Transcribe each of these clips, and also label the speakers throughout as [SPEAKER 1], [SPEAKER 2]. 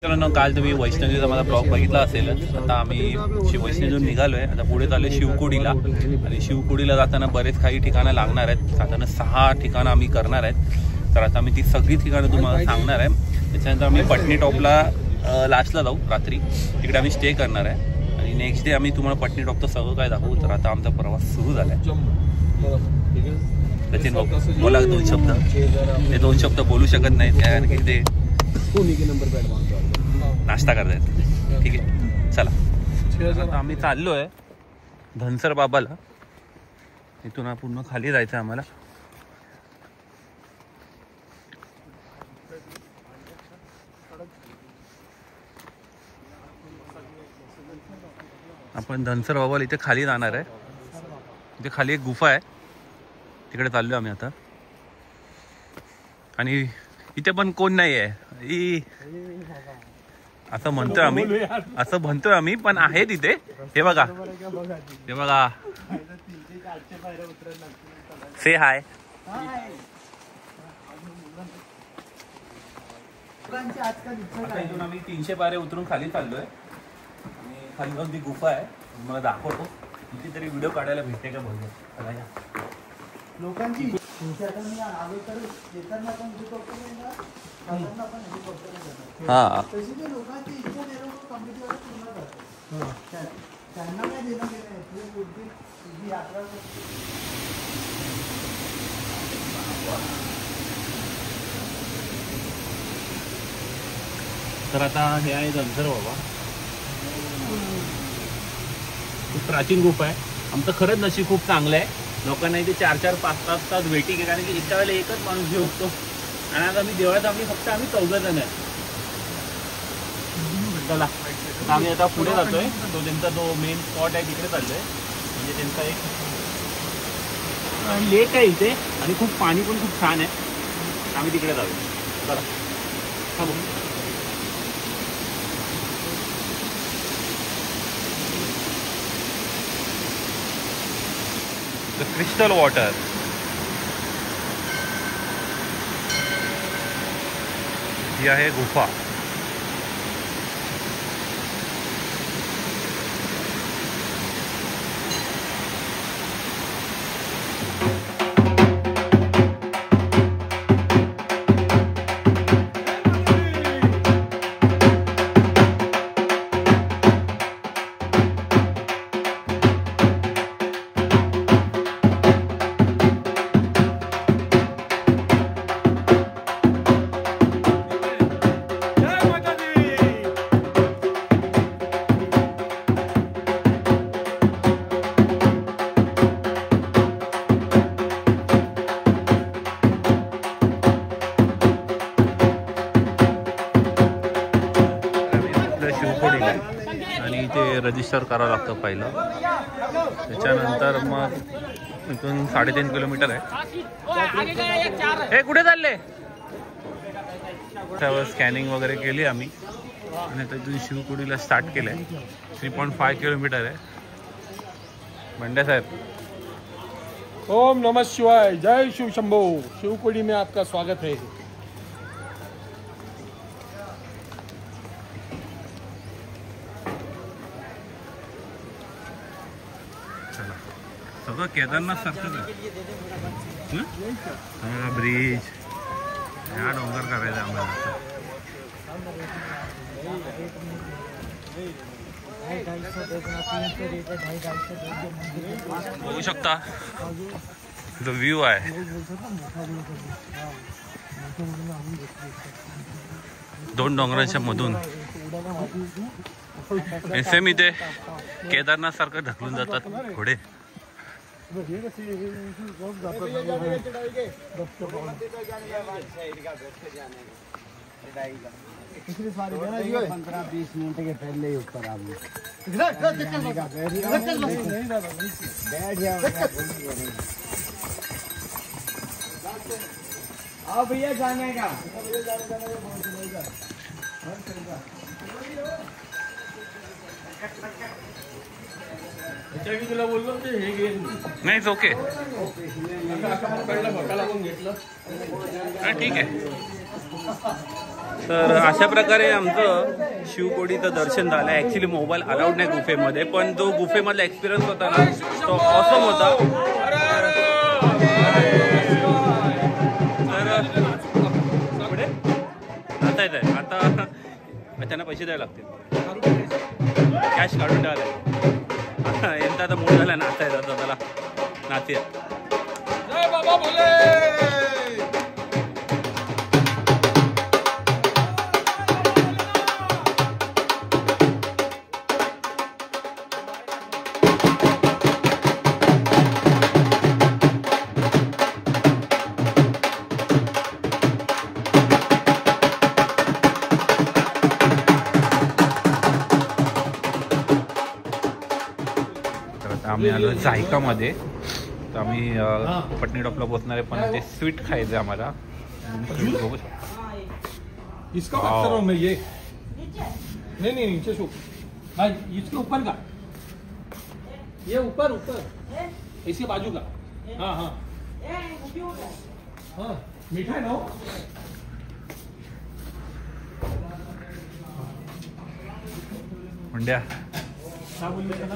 [SPEAKER 1] मित्रांनो, काल तुम्ही वैष्णवीचा माझा ब्लॉग बघितला असेल. आता आम्ही वैष्णवीतून निघालोय. आता पुढे चाललोय शिवकुडीला. आणि शिवकुडीला जाताना बरेच काही ठिकाणं लागणार आहेत. साधारण 6 ठिकाणं आम्ही करणार आहेत. तर आता आम्ही ती सगळी ठिकाणं तुम्हाला सांगणार आहे. त्याच्यानंतर आम्ही पटनी टॉपला लास्टला जाऊ. रात्री तिकडे आम्ही स्टे करणार आहे. आणि नेक्स्ट डे आम्ही तुम्हाला पटनी टॉपचं सगळं काय दाखवू. तर आता आमचा प्रवास सुरू झाला आहे. सचिन भाऊ बोला 2 शब्द. ते 2 शब्द बोलू शकत नाहीत कारण की ते नाश्ता करतायत. ठीक आहे, चला. आता आम्ही चाललो आहे धनसर बाबाला. इथून पूर्ण खाली जायचं आहे आम्हाला. आपण धनसर बाबाला इथे खाली जाणार आहे. इथे खाली एक गुफा आहे, तिकडे चाललो आम्ही आता. आणि इथे पण कोण नाही आहे असं म्हणतोय आम्ही पण आहे तिथे. हे बघा, हे बघा, से हाय. इथून आम्ही 300 पायऱ्या उतरून खाली चाललोय. आणि खाली जाऊन ती गुफा आहे, मला दाखवतो. इथे तरी व्हिडिओ काढायला भेटते का बघूया लोकांची. हा, तर आता हे आहे धनसर बाबा. खूप प्राचीन गुफा आहे. आमचं खरंच नशीब खूप चांगलं आहे. लोकांना इथे 4-4-5 तास वेटिंग आहे कारण की एका वेळेला एकच माणूस घेऊ शकतो. आणि आता आम्ही देवळात आम्ही 4 जण आहे. चला, आम्ही आता पुढे जातोय. तो त्यांचा जो मेन स्पॉट आहे तिकडे चाललोय. म्हणजे त्यांचा एक लेक आहे इथे आणि खूप पाणी पण खूप छान आहे. आम्ही तिकडे जाऊया. चला, थांबू. The crystal water. ही आहे गुफा. आणि इथे रजिस्टर करावं लागतं पहिलं. त्याच्यानंतर मग इथून 3.5 किलोमीटर आहे. हे कुठे चालले. त्यावर स्कॅनिंग वगैरे केली आम्ही आणि तिथून शिवकुडीला स्टार्ट केलं आहे. 3.5 किलोमीटर आहे. बंड्या साहेब.
[SPEAKER 2] ओम नमः शिवाय. जय शिव शंभो. शिवकुड़ी में आपका स्वागत है.
[SPEAKER 1] सगळं केदारनाथ सारखंच आहे. ब्रिज, हा डोंगर करायचा आम्हाला. बघू शकता जो व्ह्यू आहे. 2 डोंगरांच्या मधून सेम इथे केदारनाथ सारखं ढकलून जातात घोडे.
[SPEAKER 3] पिछली बार 15-20 मिनट के पहले ऊपर आप आओ भैया जाने का.
[SPEAKER 2] तुला बोललो ते हे घे
[SPEAKER 1] नाही. ओके,
[SPEAKER 2] पकडलं, फटा लागून घेतलं.
[SPEAKER 1] ठीक आहे. तर अशा प्रकारे आमचं शिवकोडीचं दर्शन झालं. ॲक्च्युली मोबाईल अलाउड नाही गुफेमध्ये, पण जो गुफेमधला एक्सपिरियन्स होता ना तो ऑसम होता. तर पुढे आता येत आहे. आता त्यांना पैसे द्यावे लागतील. कॅश काढून ठेवायला यांचा आता मूड झाला नाचा येतात त्याला नाचूया.
[SPEAKER 2] जय बाबा बोले.
[SPEAKER 1] आम्ही आलो जायकामध्ये. तर आम्ही पटनी टॉपला पोहोचणार आहे, पण ते स्वीट खायचं आहे आम्हाला. बघू शकता.
[SPEAKER 2] इसका बात कर रहा हूं मैं. ये नहीं नहीं नीचे शो भाई, इसके ऊपर का, ये ऊपर ऊपर इसके बाजू का. हाँ हाँ हाँ मीठा है ना वो?
[SPEAKER 1] मंड्या
[SPEAKER 2] क्या बोल रहे थे?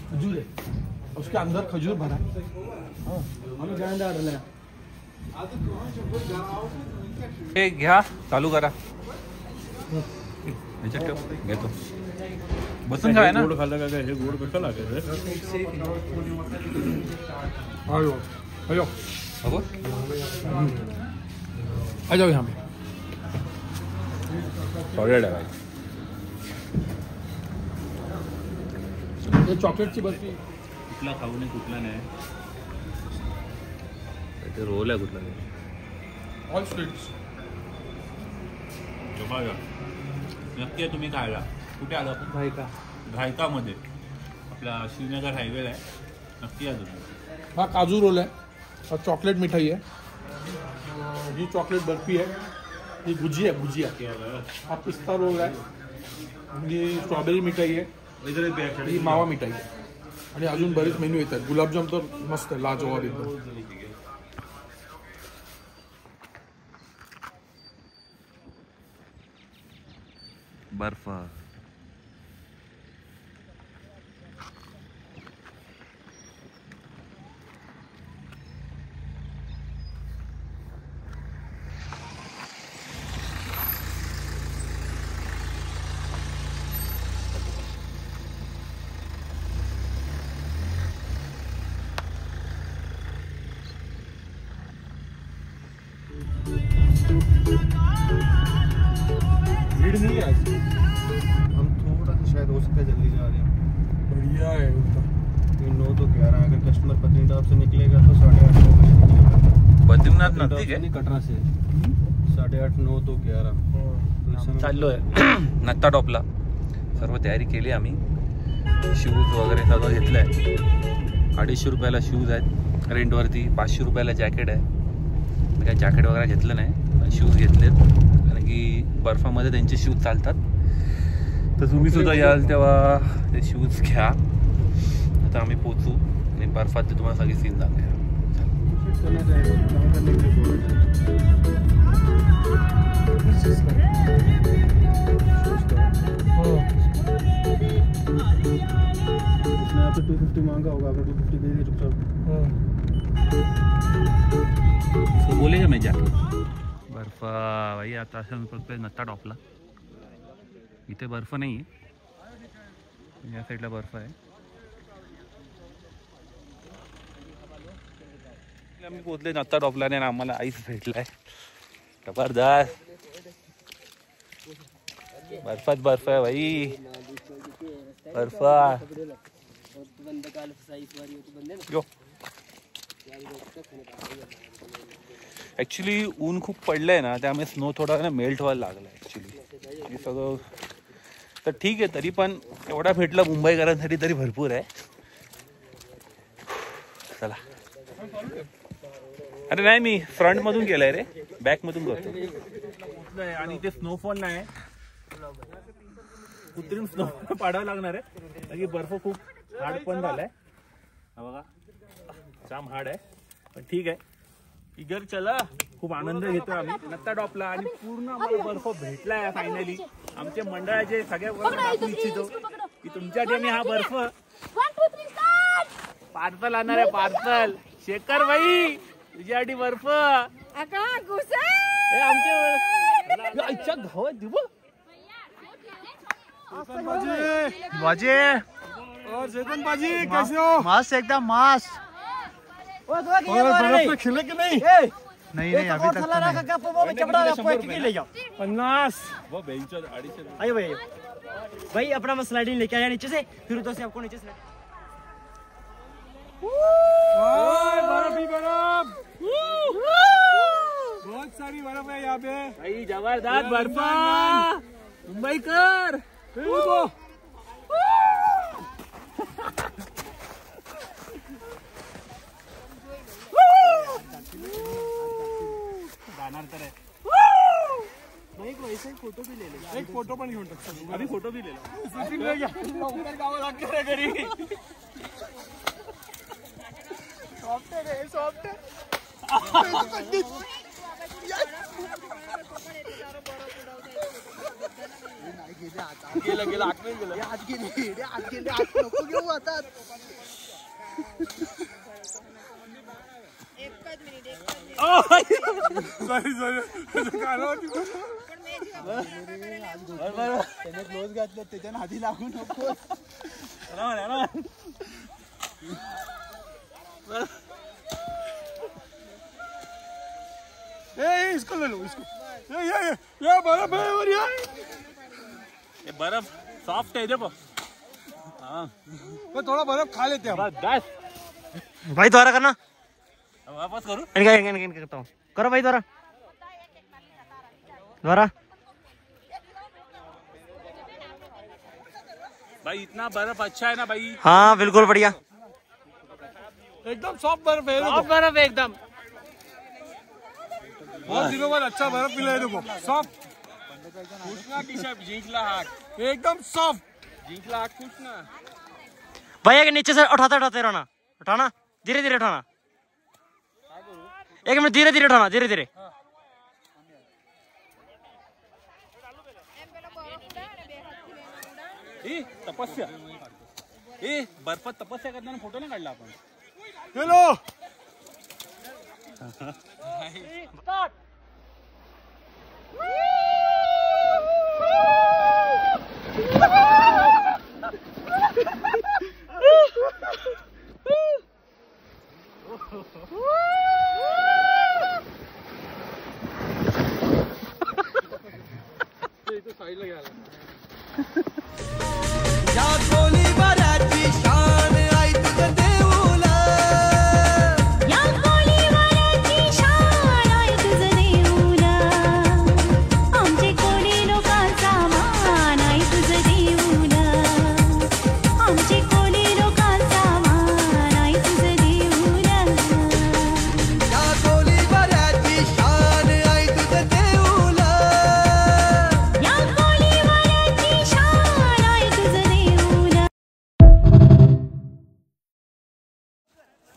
[SPEAKER 2] खजूर है, उसके अंदर खजूर भरा है. हाँ हमें ज्ञान डाल है.
[SPEAKER 1] हे घ्या, चालू करा. ह्याच्यात ठेव, घेतो. बसून खाय ना.
[SPEAKER 2] गोड खाल्लं का? हे गोड कसं लागेल? आयो आयो
[SPEAKER 1] बघू.
[SPEAKER 2] आ जाओ यहाँ पे.
[SPEAKER 1] सॉलिड आहे भाई.
[SPEAKER 2] ये चॉकलेटची बर्फी.
[SPEAKER 1] कुठला खाऊ नये कुठला नाही. ते रोल आहे कुठला नाही.
[SPEAKER 2] All sweets.
[SPEAKER 1] बघा नक्की आहे तुम्ही खायला. कुठे आला आपण? घायकामध्ये आपला श्रीनगर हायवेला आहे. नक्की या तुम्ही.
[SPEAKER 2] हा काजू रोल है और चॉकलेट मिठाई है. ही चॉकलेट बर्फी है. ही गुजिया है, गुजिया. हा पिस्ता रोल है. ही स्ट्रॉबेरी मिठाई है. ही मावा मिठाई आहे. आणि अजून बरेच मेन्यू येतात. गुलाबजाम तर मस्त आहे, लाजवाब एकदम.
[SPEAKER 1] बर्फ
[SPEAKER 2] भीड़ नहीं है आज.
[SPEAKER 3] हम थोड़ा सा शायद हो सकता है जल्दी जा रहे हैं.
[SPEAKER 2] बढ़िया है एकदम.
[SPEAKER 3] 9 तो 11. अगर कस्टमर पत्नीटॉप से निकलेगा तो 8:30
[SPEAKER 1] बद्रीनाथ नजदीक आहे.
[SPEAKER 3] कटरा से 8:30 9 तो 11.
[SPEAKER 1] चाललोय नत्ता टॉपला. सर्व तयारी केली आम्ही. शूज वगैरे सगळं घेतलंय. 250 रुपयाला शूज आहेत रेंटवरती. 500 रुपयाला जॅकेट आहे. मी काय जॅकेट वगैरे घेतलं नाही, पण शूज घेतलेत कारण की बर्फामध्ये त्यांचे शूज चालतात. तर तुम्ही सुद्धा याल तेव्हा ते शूज घ्या. आता आम्ही पोचू आणि बर्फात ते तुम्हाला सगळी सीन दाखवूया.
[SPEAKER 3] उसने आपसे 250 मांगा होगा. आपने 250 दे दिए चुपचाप.
[SPEAKER 1] तो बोलेगा मैं जाके. बर्फ भाई आता असं फक्त नत्ता टॉपला. इथे बर्फ नाही आहे, या साईडला बर्फ आहे. आम्ही पोहोचले नत्ता टॉपला आणि आम्हाला आईस भेटलाय जबरदस्त. बर्फात बर्फ आहे भाई. बर्फ ॲक्च्युली ऊन खूप पडलंय ना, त्यामुळे स्नो थोडा ना मेल्ट व्हायला लागला ॲक्च्युली. हे सगळं तर ठीक आहे, तरी पण एवढा भेटला मुंबईकरांसाठी तरी भरपूर आहे. चला. अरे नाही, मी फ्रंट मधून गेलाय रे, बॅक मधून करतो. आणि ते स्नोफॉल नाही, कृत्रिम स्नो पाडावं लागणार आहे कारण की बर्फ खूप हार्ड पण झालाय. हा बघा, जाम हार्ड आहे, पण ठीक आहे. इधर चला. खूप आनंद घेतो आम्ही नत्ता टॉपला आणि पूर्ण आम्हाला बर्फ भेटलाय फायनली. आमच्या मंडळाचे सगळ्या दाखवू इच्छितो की तुमच्यासाठी मी हा बर्फ पार्सल आणणार आहे. पार्सल शेखर भाई तुझ्यासाठी बर्फ. आमच्या घावात दिव
[SPEAKER 3] बाजी
[SPEAKER 2] और चेतन बाजी कैसे हो?
[SPEAKER 3] मस्त एकदम मस्त.
[SPEAKER 2] और बर्फ में खिले कि नहीं?
[SPEAKER 3] नहीं अभी तक तो नहीं.
[SPEAKER 2] 50
[SPEAKER 1] वो बेंचो 250.
[SPEAKER 3] आइए भाई भाई अपना स्लाइडिंग लेके आया नीचे से, फिर उधर से आपको नीचे से
[SPEAKER 2] बर्फ ही बर्फ. बहुत सारी बर्फ है यहाँ पे
[SPEAKER 1] भाई जबरदस्त बर्फ मुंबईकर. जाणार तर
[SPEAKER 2] एक फोटो पण घेऊन टाकतो.
[SPEAKER 1] आम्ही फोटो बी लिहिला.
[SPEAKER 2] लवकर जावं लागतं रे घरी. सॉफ्ट गेलं आत गेले नको घेऊ आता. सॉरी त्याने क्लोज घातले त्याच्या नादी लागू नको. इसको ले लो इसको. ये बर्फ है और
[SPEAKER 1] ये बर्फ सॉफ्ट है देखो. हाँ
[SPEAKER 2] थोड़ा बर्फ खा लेते हैं.
[SPEAKER 1] बस
[SPEAKER 3] भाई द्वारा करना.
[SPEAKER 1] वापस करूँ.
[SPEAKER 3] करता हूँ. करो भाई द्वारा द्वारा.
[SPEAKER 1] भाई इतना बर्फ अच्छा है ना भाई.
[SPEAKER 3] हाँ बिल्कुल बढ़िया.
[SPEAKER 2] एकदम सॉफ्ट बर्फ है.
[SPEAKER 1] सॉफ्ट बर्फ है एकदम.
[SPEAKER 2] बहुत दिनों बाद अच्छा बर्फ मिला है. देखो सॉफ्ट.
[SPEAKER 1] खुशना टी-शर्ट जिंकला हाथ.
[SPEAKER 2] एकदम सॉफ्ट.
[SPEAKER 1] जिंकला हाथ खुशना.
[SPEAKER 3] भैया के नीचे से उठाते उठाते रहना. उठाना धीरे धीरे उठाना. 1 मिनट धीरे धीरे उठाना. धीरे धीरे.
[SPEAKER 1] तपस्या बर्फात तपस्या करताना फोटो नाही काढला आपण.
[SPEAKER 2] हेलो साईडला घ्यायला.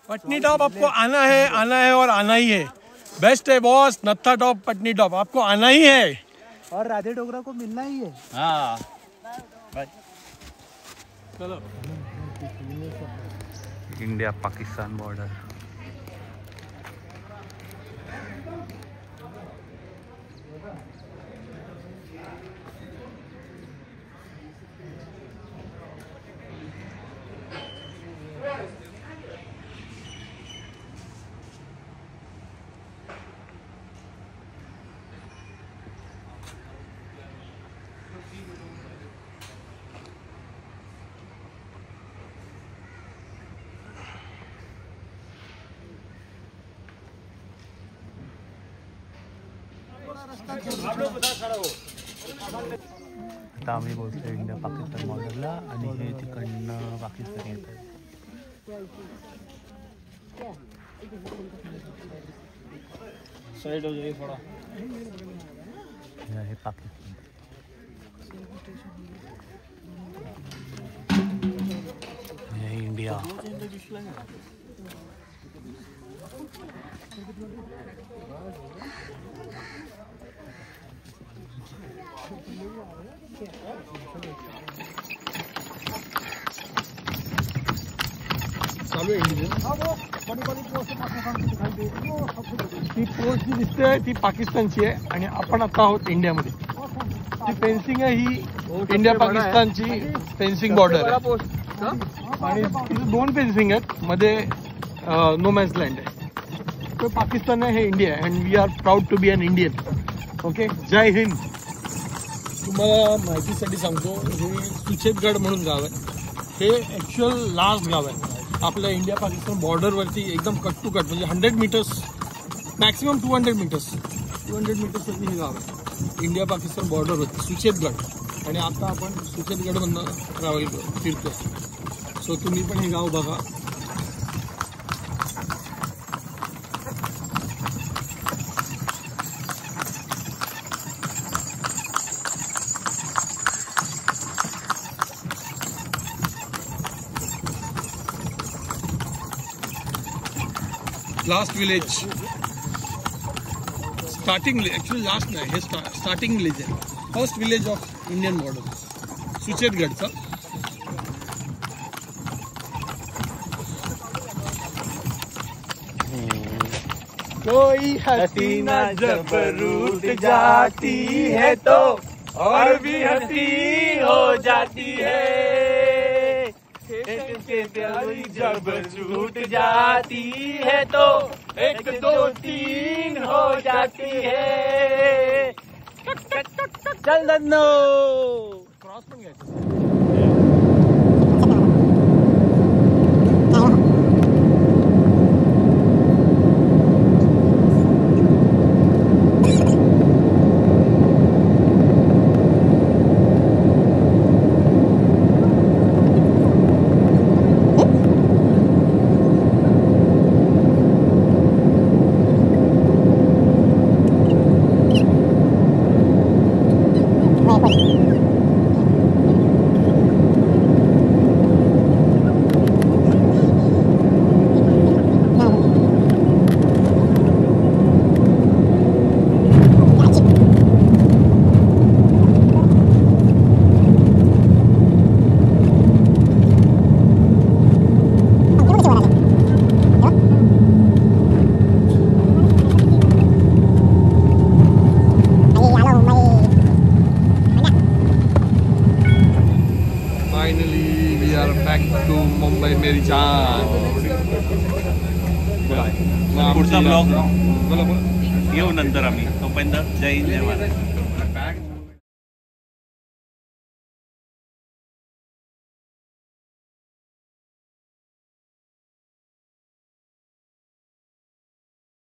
[SPEAKER 2] पटनी टॉप आपको आना है और आना ही है. बेस्ट है बॉस. नत्था टॉप पटनी टॉप आपको आना ही है
[SPEAKER 3] और राधे डोगरा को मिलना ही है.
[SPEAKER 1] हाँ
[SPEAKER 2] चलो.
[SPEAKER 1] India Pakistan border. आता आम्ही बोलतोय इंडिया पाकिस्तान बॉर्डरला आणि हे तिकडनं पाकिस्तान येत आहे.
[SPEAKER 3] साइड हो जाइए थोड़ा.
[SPEAKER 1] हे आहे पाकिस्तान. हे इंडिया.
[SPEAKER 2] चालू आहे इंडियन ती पोस्ट जी दिसते ती पाकिस्तानची आहे आणि आपण आता आहोत इंडियामध्ये. ती फेन्सिंग आहे ही इंडिया पाकिस्तानची फेन्सिंग बॉर्डर आहे आणि तिथे 2 फेन्सिंग आहेत, मध्ये नो मॅन्स लँड आहे. तो पाकिस्तान आहे, हे इंडिया आहे and we are proud to be an Indian. Okay, जय हिंद. तुम्हाला माहितीसाठी सांगतो, हे सुचेतगड म्हणून गाव आहे. हे ॲक्च्युअल लास्ट गाव आहे आपल्या इंडिया पाकिस्तान बॉर्डरवरती, एकदम कट टू कट, म्हणजे 100 मीटर्स मॅक्सिमम 200 मीटर्सवरती हे गाव आहे इंडिया पाकिस्तान बॉर्डरवरती, सुचेतगड. आणि आता आपण सुचेतगडमधनं ट्रॅव्हल फिरतो. सो तुम्ही पण हे गाव बघा. Last village, starting, actually last नाही, हे स्टार्टिंग विलेज आहे. First village of Indian border सुचेतगडचा. कोई हसीना जब रूठ जाती है तो और भी हसी हो जाती है. जब छूट जाती है तो 1 2 3 हो जाती है. चल दन्नो क्रॉस पण घ्यायचं. मुंबई मेरी जान.
[SPEAKER 1] पुढचा ब्लॉग येऊ नंतर आम्ही. तोपर्यंत जय हिंद जय महाराष्ट्र.